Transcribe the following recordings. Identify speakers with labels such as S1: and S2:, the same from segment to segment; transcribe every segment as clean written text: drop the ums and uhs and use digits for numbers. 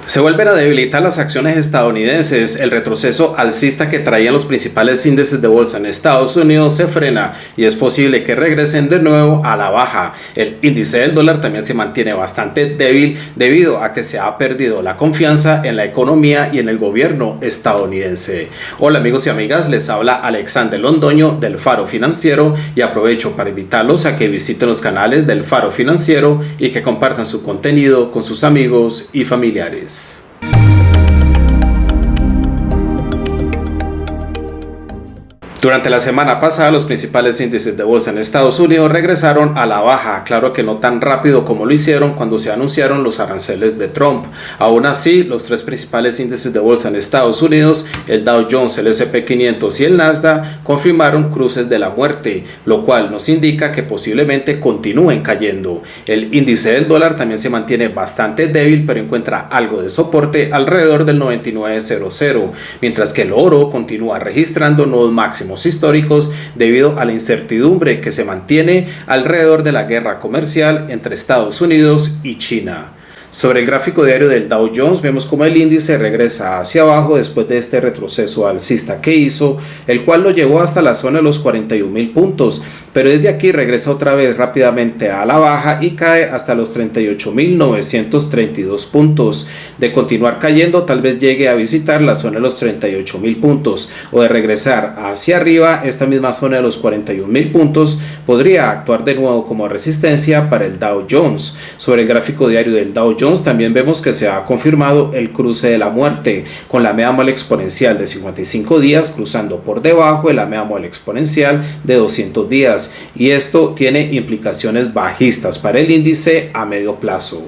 S1: Se vuelven a debilitar las acciones estadounidenses. El retroceso alcista que traían los principales índices de bolsa en Estados Unidos se frena y es posible que regresen de nuevo a la baja. El índice del dólar también se mantiene bastante débil debido a que se ha perdido la confianza en la economía y en el gobierno estadounidense. Hola amigos y amigas, les habla Alexander Londoño del Faro Financiero y aprovecho para invitarlos a que visiten los canales del Faro Financiero y que compartan su contenido con sus amigos y familiares. Durante la semana pasada, los principales índices de bolsa en Estados Unidos regresaron a la baja, claro que no tan rápido como lo hicieron cuando se anunciaron los aranceles de Trump. Aún así, los tres principales índices de bolsa en Estados Unidos, el Dow Jones, el S&P 500 y el Nasdaq, confirmaron cruces de la muerte, lo cual nos indica que posiblemente continúen cayendo. El índice del dólar también se mantiene bastante débil, pero encuentra algo de soporte alrededor del 99.00, mientras que el oro continúa registrando nuevos máximos históricos debido a la incertidumbre que se mantiene alrededor de la guerra comercial entre Estados Unidos y China. Sobre el gráfico diario del Dow Jones vemos como el índice regresa hacia abajo después de este retroceso alcista que hizo, el cual lo llevó hasta la zona de los 41.000 puntos, pero desde aquí regresa otra vez rápidamente a la baja y cae hasta los 38.932 puntos. De continuar cayendo, tal vez llegue a visitar la zona de los 38.000 puntos, o de regresar hacia arriba, esta misma zona de los 41.000 puntos podría actuar de nuevo como resistencia para el Dow Jones. Sobre el gráfico diario del Dow Jones también vemos que se ha confirmado el cruce de la muerte, con la media móvil exponencial de 55 días cruzando por debajo de la media móvil exponencial de 200 días, y esto tiene implicaciones bajistas para el índice a medio plazo.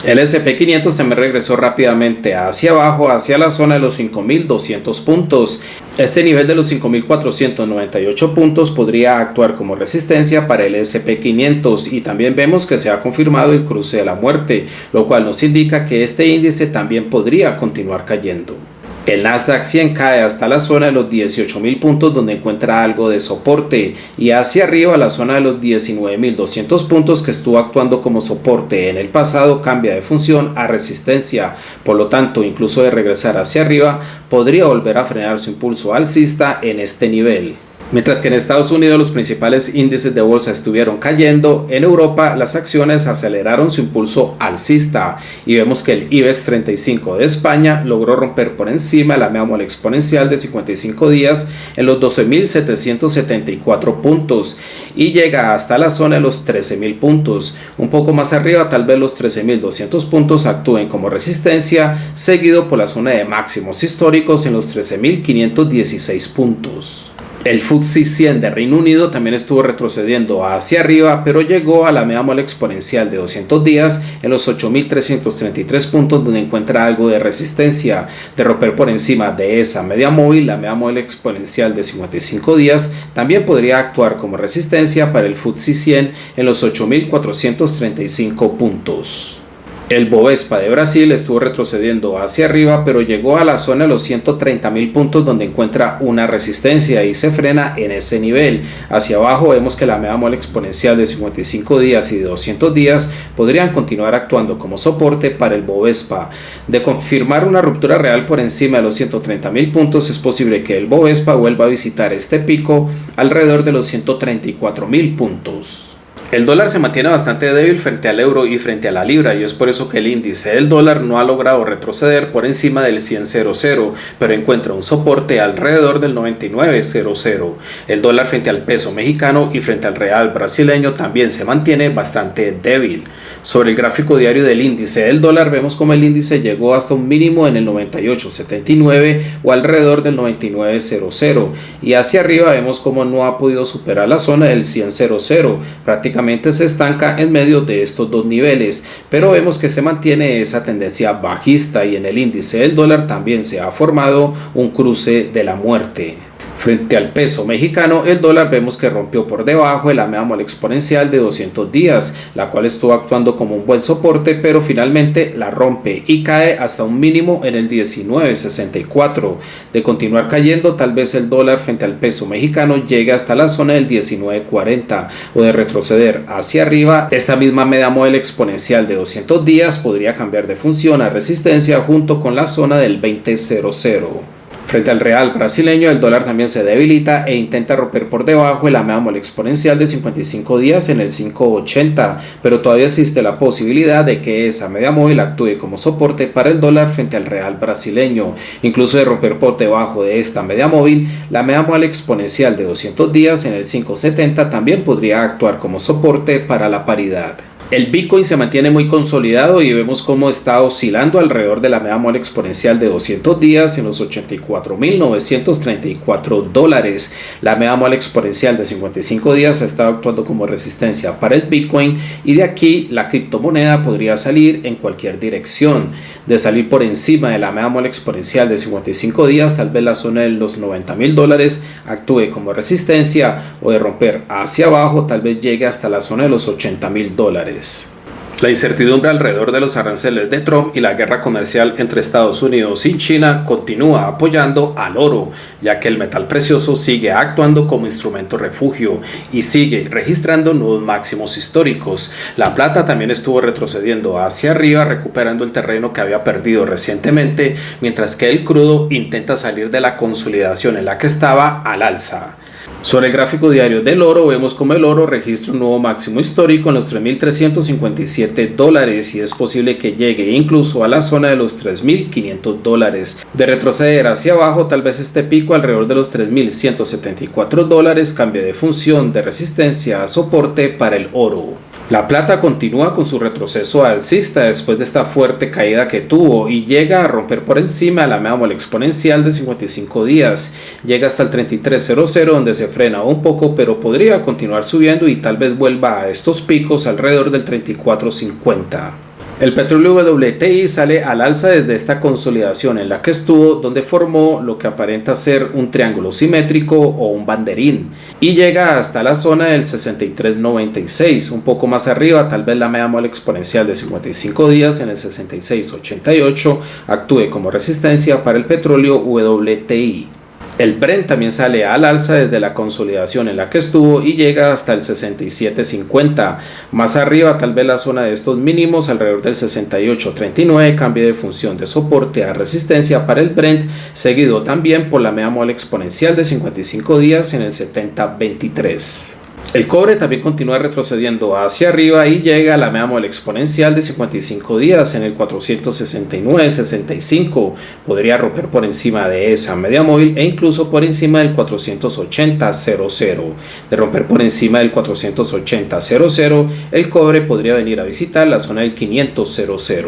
S1: El S&P 500 también regresó rápidamente hacia abajo, hacia la zona de los 5.200 puntos. Este nivel de los 5.498 puntos podría actuar como resistencia para el S&P 500 y también vemos que se ha confirmado el cruce de la muerte, lo cual nos indica que este índice también podría continuar cayendo. El Nasdaq 100 cae hasta la zona de los 18.000 puntos donde encuentra algo de soporte y hacia arriba la zona de los 19.200 puntos que estuvo actuando como soporte en el pasado cambia de función a resistencia, por lo tanto incluso de regresar hacia arriba podría volver a frenar su impulso alcista en este nivel. Mientras que en Estados Unidos los principales índices de bolsa estuvieron cayendo, en Europa las acciones aceleraron su impulso alcista y vemos que el IBEX 35 de España logró romper por encima la media móvil exponencial de 55 días en los 12.774 puntos y llega hasta la zona de los 13.000 puntos. Un poco más arriba, tal vez los 13.200 puntos actúen como resistencia, seguido por la zona de máximos históricos en los 13.516 puntos. El FTSE 100 de Reino Unido también estuvo retrocediendo hacia arriba, pero llegó a la media móvil exponencial de 200 días en los 8.333 puntos donde encuentra algo de resistencia. De romper por encima de esa media móvil, la media móvil exponencial de 55 días también podría actuar como resistencia para el FTSE 100 en los 8.435 puntos. El Bovespa de Brasil estuvo retrocediendo hacia arriba, pero llegó a la zona de los 130.000 puntos donde encuentra una resistencia y se frena en ese nivel. Hacia abajo vemos que la media móvil exponencial de 55 días y de 200 días podrían continuar actuando como soporte para el Bovespa. De confirmar una ruptura real por encima de los 130.000 puntos, es posible que el Bovespa vuelva a visitar este pico alrededor de los 134.000 puntos. El dólar se mantiene bastante débil frente al euro y frente a la libra y es por eso que el índice del dólar no ha logrado retroceder por encima del 100.00, pero encuentra un soporte alrededor del 99.00. El dólar frente al peso mexicano y frente al real brasileño también se mantiene bastante débil. Sobre el gráfico diario del índice del dólar vemos como el índice llegó hasta un mínimo en el 98.79 o alrededor del 99.00 y hacia arriba vemos como no ha podido superar la zona del 100.00, prácticamente se estanca en medio de estos dos niveles, pero vemos que se mantiene esa tendencia bajista y en el índice del dólar también se ha formado un cruce de la muerte. Frente al peso mexicano, el dólar vemos que rompió por debajo de la media móvil exponencial de 200 días, la cual estuvo actuando como un buen soporte, pero finalmente la rompe y cae hasta un mínimo en el 19.64. De continuar cayendo, tal vez el dólar frente al peso mexicano llegue hasta la zona del 19.40, o de retroceder hacia arriba, esta misma media móvil exponencial de 200 días podría cambiar de función a resistencia junto con la zona del 20.00. Frente al real brasileño, el dólar también se debilita e intenta romper por debajo de la media móvil exponencial de 55 días en el 5.80, pero todavía existe la posibilidad de que esa media móvil actúe como soporte para el dólar frente al real brasileño. Incluso de romper por debajo de esta media móvil, la media móvil exponencial de 200 días en el 5.70 también podría actuar como soporte para la paridad. El Bitcoin se mantiene muy consolidado y vemos cómo está oscilando alrededor de la media móvil exponencial de 200 días en los $84.934. La media móvil exponencial de 55 días ha estado actuando como resistencia para el Bitcoin y de aquí la criptomoneda podría salir en cualquier dirección. De salir por encima de la media móvil exponencial de 55 días, tal vez la zona de los $90.000 actúe como resistencia, o de romper hacia abajo, tal vez llegue hasta la zona de los $80.000. La incertidumbre alrededor de los aranceles de Trump y la guerra comercial entre Estados Unidos y China continúa apoyando al oro, ya que el metal precioso sigue actuando como instrumento refugio y sigue registrando nuevos máximos históricos. La plata también estuvo retrocediendo hacia arriba, recuperando el terreno que había perdido recientemente, mientras que el crudo intenta salir de la consolidación en la que estaba al alza. Sobre el gráfico diario del oro, vemos como el oro registra un nuevo máximo histórico en los $3.357 y es posible que llegue incluso a la zona de los $3.500. De retroceder hacia abajo, tal vez este pico alrededor de los $3.174 cambie de función de resistencia a soporte para el oro. La plata continúa con su retroceso alcista después de esta fuerte caída que tuvo y llega a romper por encima de la media móvil exponencial de 55 días. Llega hasta el 33.00 donde se frena un poco, pero podría continuar subiendo y tal vez vuelva a estos picos alrededor del 34.50. El petróleo WTI sale al alza desde esta consolidación en la que estuvo, donde formó lo que aparenta ser un triángulo simétrico o un banderín, y llega hasta la zona del 63.96, un poco más arriba. Tal vez la media móvil exponencial de 55 días en el 66.88 actúe como resistencia para el petróleo WTI. El Brent también sale al alza desde la consolidación en la que estuvo y llega hasta el 67.50. Más arriba, tal vez la zona de estos mínimos alrededor del 68.39 cambie de función de soporte a resistencia para el Brent, seguido también por la media móvil exponencial de 55 días en el 70.23. El cobre también continúa retrocediendo hacia arriba y llega a la media móvil exponencial de 55 días en el 469.65. Podría romper por encima de esa media móvil e incluso por encima del 480.00. De romper por encima del 480.00, el cobre podría venir a visitar la zona del 500.00.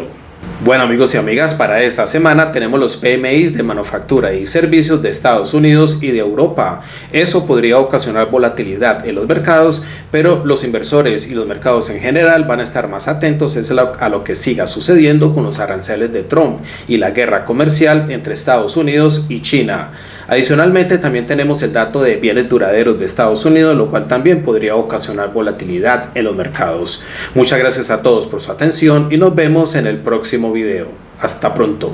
S1: Bueno, amigos y amigas, para esta semana tenemos los PMIs de manufactura y servicios de Estados Unidos y de Europa. Eso podría ocasionar volatilidad en los mercados, pero los inversores y los mercados en general van a estar más atentos a lo que siga sucediendo con los aranceles de Trump y la guerra comercial entre Estados Unidos y China. Adicionalmente, también tenemos el dato de bienes duraderos de Estados Unidos, lo cual también podría ocasionar volatilidad en los mercados. Muchas gracias a todos por su atención y nos vemos en el próximo video. Hasta pronto.